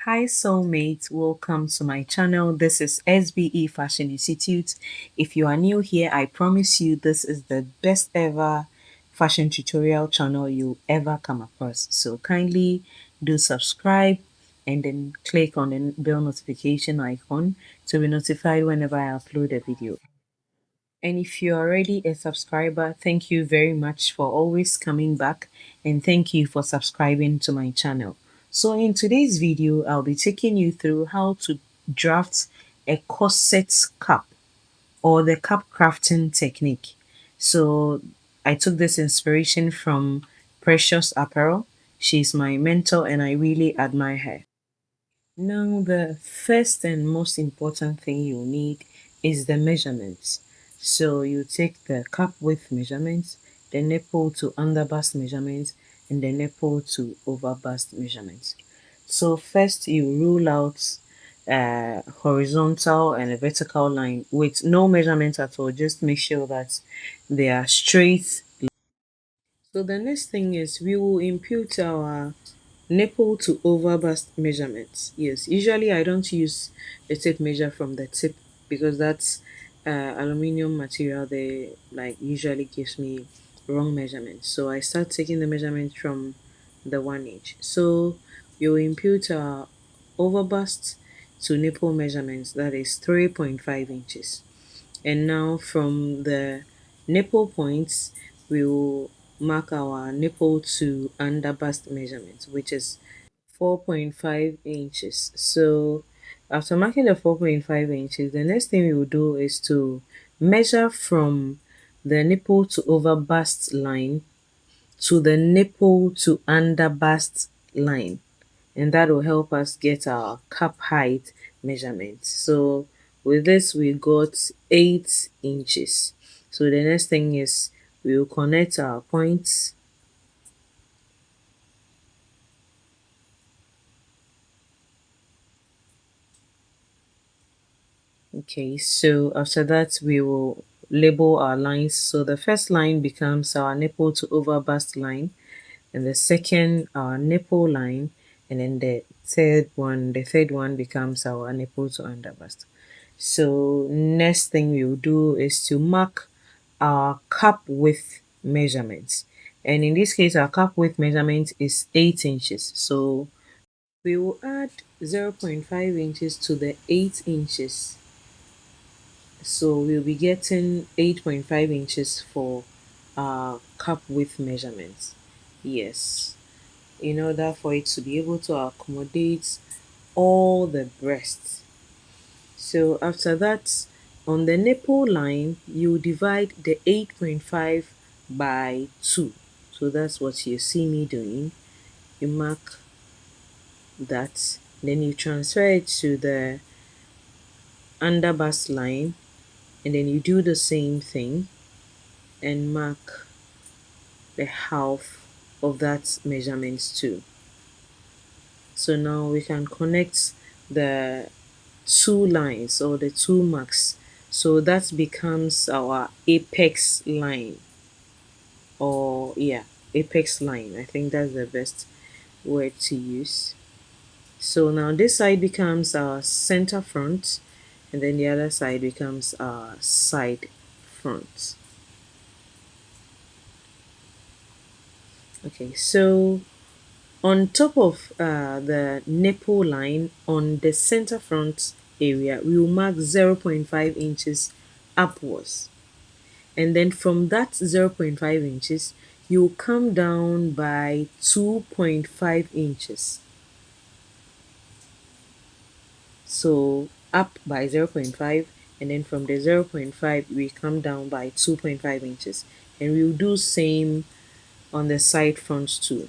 Hi, soulmates. Welcome to my channel. This is SBE Fashion Institute. If you are new here, I promise you this is the best ever fashion tutorial channel you'll ever come across. So kindly do subscribe and then click on the bell notification icon to be notified whenever I upload a video. And if you're already a subscriber, thank you very much for always coming back and thank you for subscribing to my channel. So in today's video, I'll be taking you through how to draft a corset cap or the cap crafting technique. So I took this inspiration from Precious Apparel. She's my mentor and I really admire her. Now, the first and most important thing you need is the measurements. So you take the cap width measurements, the nipple to underbust measurements, and the nipple to overbust measurements. So first you rule out a horizontal and a vertical line with no measurement at all. Just make sure that they are straight. So the next thing is we will impute our nipple to overbust measurements. Yes, usually I don't use a tape measure from the tip because that's aluminium material. They like usually gives me wrong measurements. So I start taking the measurement from the 1 inch. So you impute overbust to nipple measurements, that is 3.5 inches. And now from the nipple points, we will mark our nipple to underbust measurement, which is 4.5 inches. So after marking the 4.5 inches, the next thing we will do is to measure from the nipple to overbust line to the nipple to underbust line, and that will help us get our cap height measurement. So with this we got 8 inches. So the next thing is we will connect our points. Okay, so after that we will label our lines. So the first line becomes our nipple to overbust line, and the second our nipple line, and then the third one becomes our nipple to underbust. So next thing we'll do is to mark our cap width measurements. And in this case, our cap width measurement is 8 inches. So we will add 0.5 inches to the 8 inches. So we'll be getting 8.5 inches for our cap width measurements. Yes, in order for it to be able to accommodate all the breasts. So after that, on the nipple line, you divide the 8.5 by 2. So that's what you see me doing. You mark that, then you transfer it to the underbust line, and then you do the same thing and mark the half of that measurement too. So now we can connect the two lines or the two marks. So that becomes our apex line, or yeah, apex line. I think that's the best word to use. So now this side becomes our center front, and then the other side becomes our side front. Okay, so on top of the nipple line on the center front area, we will mark 0.5 inches upwards. And then from that 0.5 inches, you come down by 2.5 inches. So up by 0.5, and then from the 0.5 we come down by 2.5 inches, and we'll do same on the side fronts too.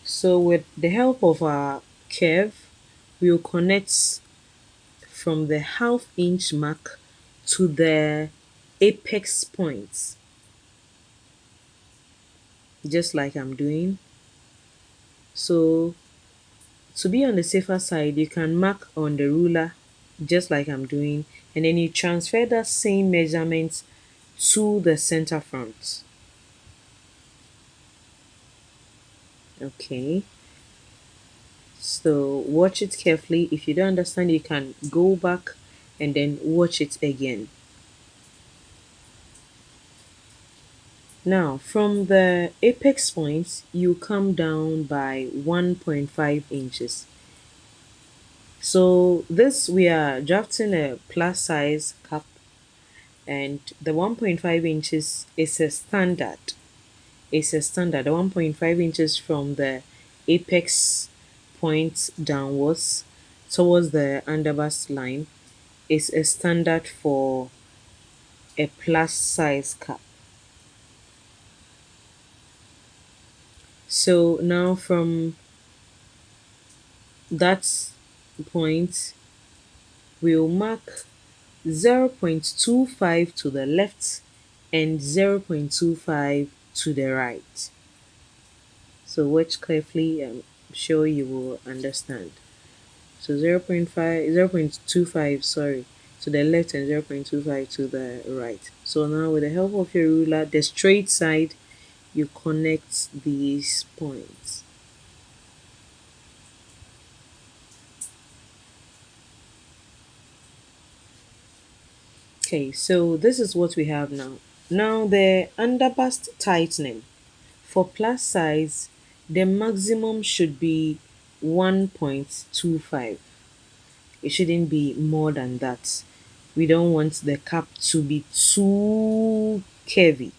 So with the help of our curve, we'll connect from the half inch mark to the apex points, just like I'm doing. So to be on the safer side, you can mark on the ruler just like I'm doing, and then you transfer that same measurement to the center front. Okay, so watch it carefully. If you don't understand, you can go back and then watch it again. Now, from the apex point, you come down by 1.5 inches. So this, we are drafting a plus size cup, and the 1.5 inches is a standard. It's a standard. The 1.5 inches from the apex point downwards towards the underbust line is a standard for a plus size cup. So now from that point, we'll mark 0.25 to the left and 0.25 to the right. So watch carefully, I'm sure you will understand. So 0.5, 0.25, sorry, to the left and 0.25 to the right. So now with the help of your ruler, the straight side, you connect these points. Okay, so this is what we have now. Now the underbust tightening. For plus size, the maximum should be 1.25. It shouldn't be more than that. We don't want the cap to be too curvy.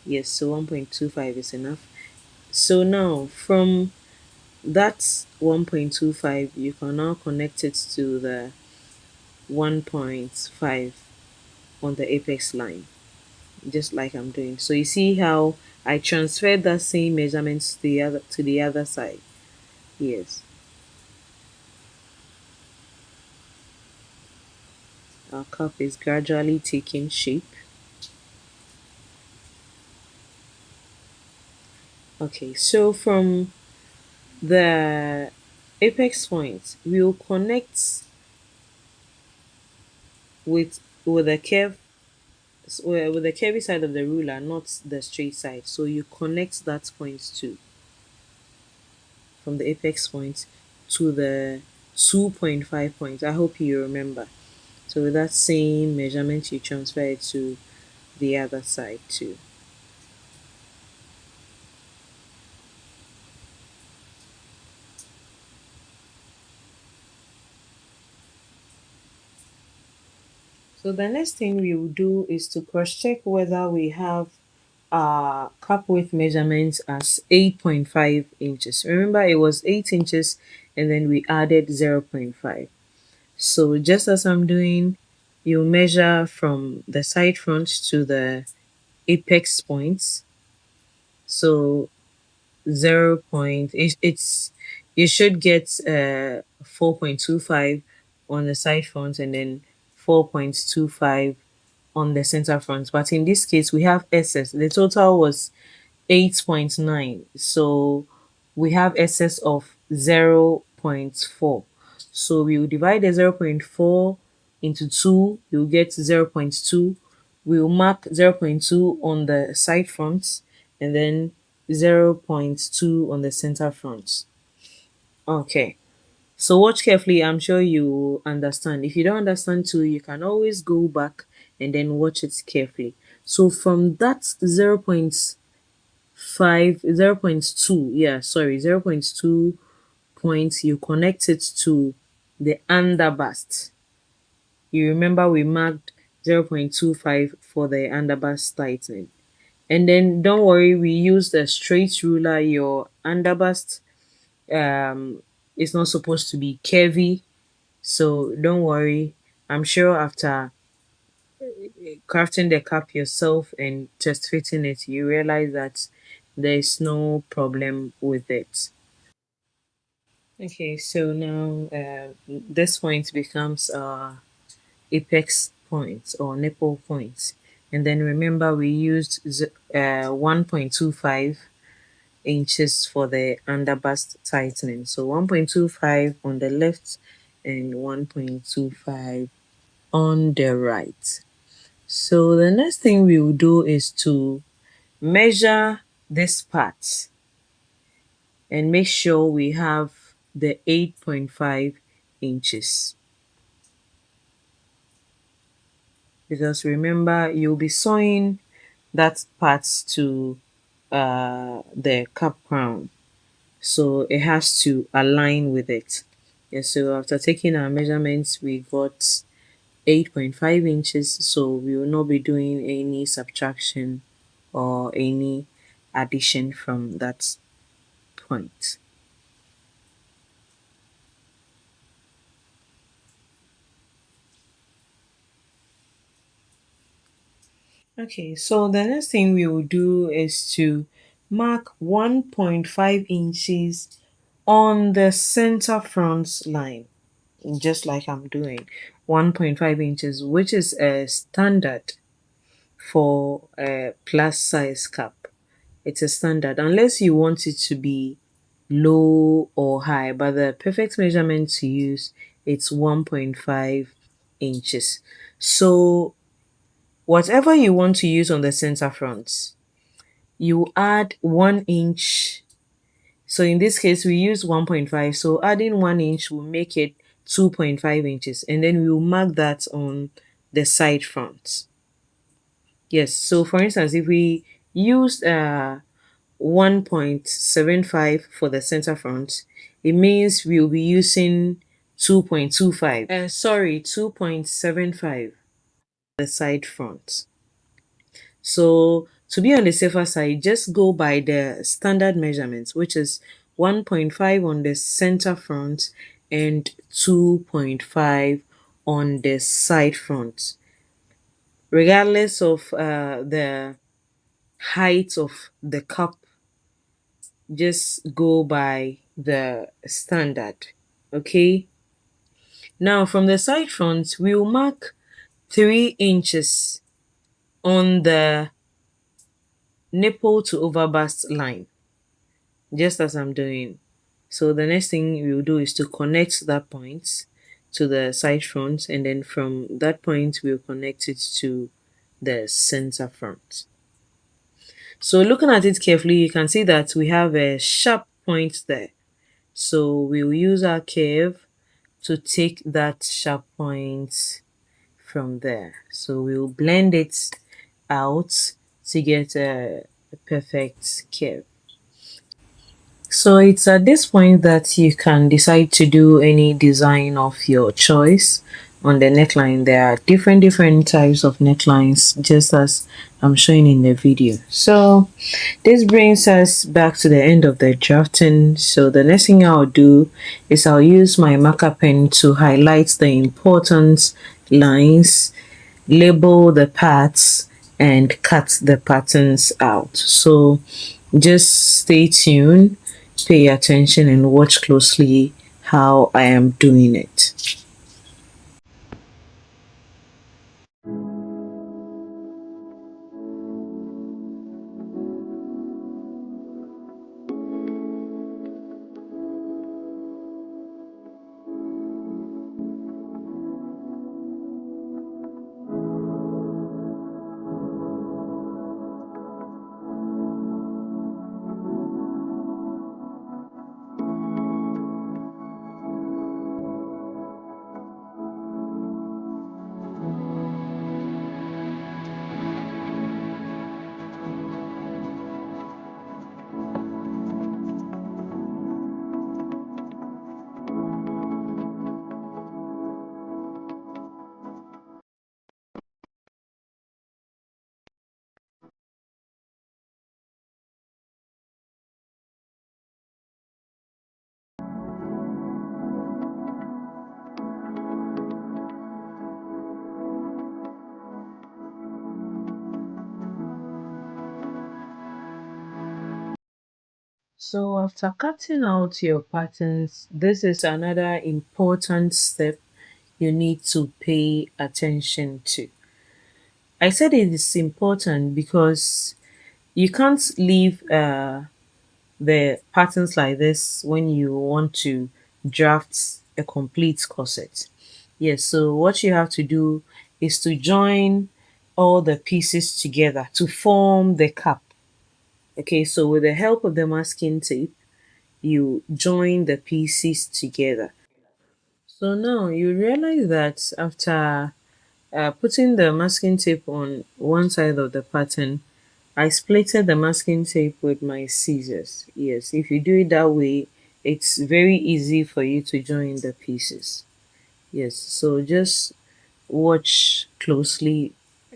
Yes, so 1.25 is enough. So now from that 1.25, you can now connect it to the 1.5 on the apex line, just like I'm doing. So you see how I transferred that same measurement to the other side. Yes, our cup is gradually taking shape. Okay, so from the apex point, we'll connect with a curve, with the curvy side of the ruler, not the straight side. So you connect that point too, from the apex point to the 2.5 point. I hope you remember. So with that same measurement, you transfer it to the other side too. So the next thing we will do is to cross check whether we have our cup width measurements as 8.5 inches. Remember, it was 8 inches and then we added 0.5. So just as I'm doing, you measure from the side front to the apex points. So it's you should get 4.25 on the side front and then 4.25 on the center front. But in this case, we have excess. The total was 8.9. So we have excess of 0.4. So we will divide the zero point 0.4 into 2, you'll get 0.2. We'll mark 0.2 on the side front and then 0.2 on the center front. Okay. So watch carefully. I'm sure you understand. If you don't understand too, you can always go back and then watch it carefully. So from that 0.5, 0.2, yeah, sorry, 0.2 points, you connect it to the underbust. You remember we marked 0.25 for the underbust tightening. And then don't worry, we used a straight ruler. Your underbust is not supposed to be curvy. So don't worry. I'm sure after crafting the cap yourself and test fitting it, you realize that there's no problem with it. Okay, so now this point becomes apex points or nipple points. And then remember, we used 1.25 inches for the underbust tightening. So 1.25 on the left and 1.25 on the right. So the next thing we will do is to measure this part. and make sure we have the 8.5 inches, because remember you'll be sewing that part to the cap crown, so it has to align with it. Yeah, so after taking our measurements, we got 8.5 inches, so we will not be doing any subtraction or any addition from that point. Okay, so the next thing we will do is to mark 1.5 inches on the center front line, just like I'm doing. 1.5 inches, which is a standard for a plus size cap. It's a standard, unless you want it to be low or high, but the perfect measurement to use, it's 1.5 inches. So whatever you want to use on the center front, you add 1 inch. So in this case, we use 1.5. So adding 1 inch will make it 2.5 inches. And then we will mark that on the side front. Yes. So for instance, if we used 1.75 for the center front, it means we'll be using 2.25. Sorry, 2.75 the side front. So to be on the safer side, just go by the standard measurements, which is 1.5 on the center front and 2.5 on the side front. Regardless of the height of the cup, just go by the standard. Okay. Now from the side front, we'll mark 3 inches on the nipple to overbust line, just as I'm doing. So the next thing we'll do is to connect that point to the side front, and then from that point we'll connect it to the center front. So looking at it carefully, you can see that we have a sharp point there. So we'll use our curve to take that sharp point from there. So we'll blend it out to get a perfect curve. So it's at this point that you can decide to do any design of your choice on the neckline. There are different types of necklines, just as I'm showing in the video. So this brings us back to the end of the drafting. So the next thing I'll do is I'll use my marker pen to highlight the important lines, label the parts, and cut the patterns out. So just stay tuned, pay attention, and watch closely how I am doing it. So after cutting out your patterns, this is another important step you need to pay attention to. I said it is important because you can't leave the patterns like this when you want to draft a complete corset. Yes, so what you have to do is to join all the pieces together to form the cap. Okay, so with the help of the masking tape, you join the pieces together. So now you realize that after putting the masking tape on one side of the pattern, I splitted the masking tape with my scissors. Yes, if you do it that way, it's very easy for you to join the pieces. Yes, so just watch closely.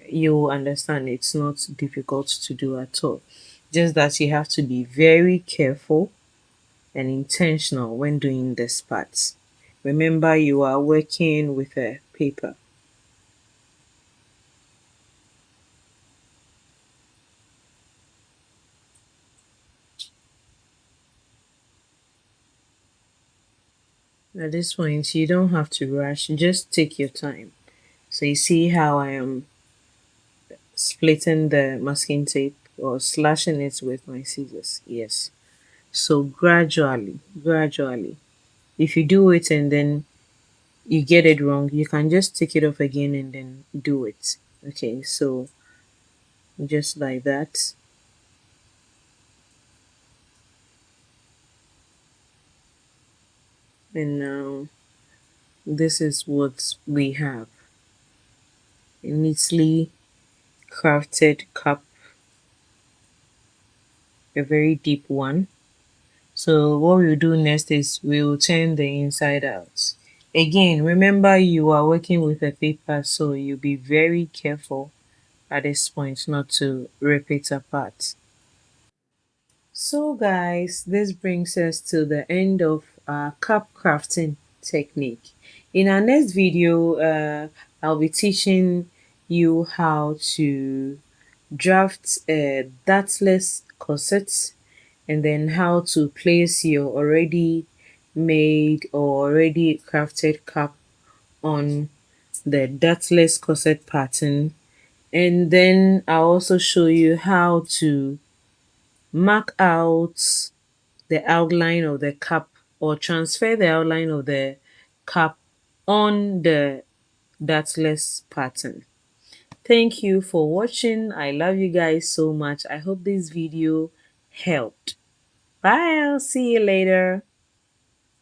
You'll understand it's not difficult to do at all. Just that you have to be very careful and intentional when doing this part. Remember, you are working with a paper. At this point, you don't have to rush, just take your time. So, you see how I am splitting the masking tape or slashing it with my scissors? Yes. So, gradually. If you do it and then you get it wrong, you can just take it off again and then do it. Okay, so just like that. And now this is what we have, a neatly crafted cup, a very deep one. So what we'll do next is we'll turn the inside out. Again, remember you are working with a paper, so you'll be very careful at this point not to rip it apart. So guys, this brings us to the end of our cup crafting technique. In our next video, I'll be teaching you how to draft a dartless corset and then how to place your already made or already crafted cup on the dartless corset pattern. And then I'll also show you how to mark out the outline of the cap or transfer the outline of the cap on the dartless pattern. Thank you for watching. I love you guys so much. I hope this video helped. Bye. I'll see you later.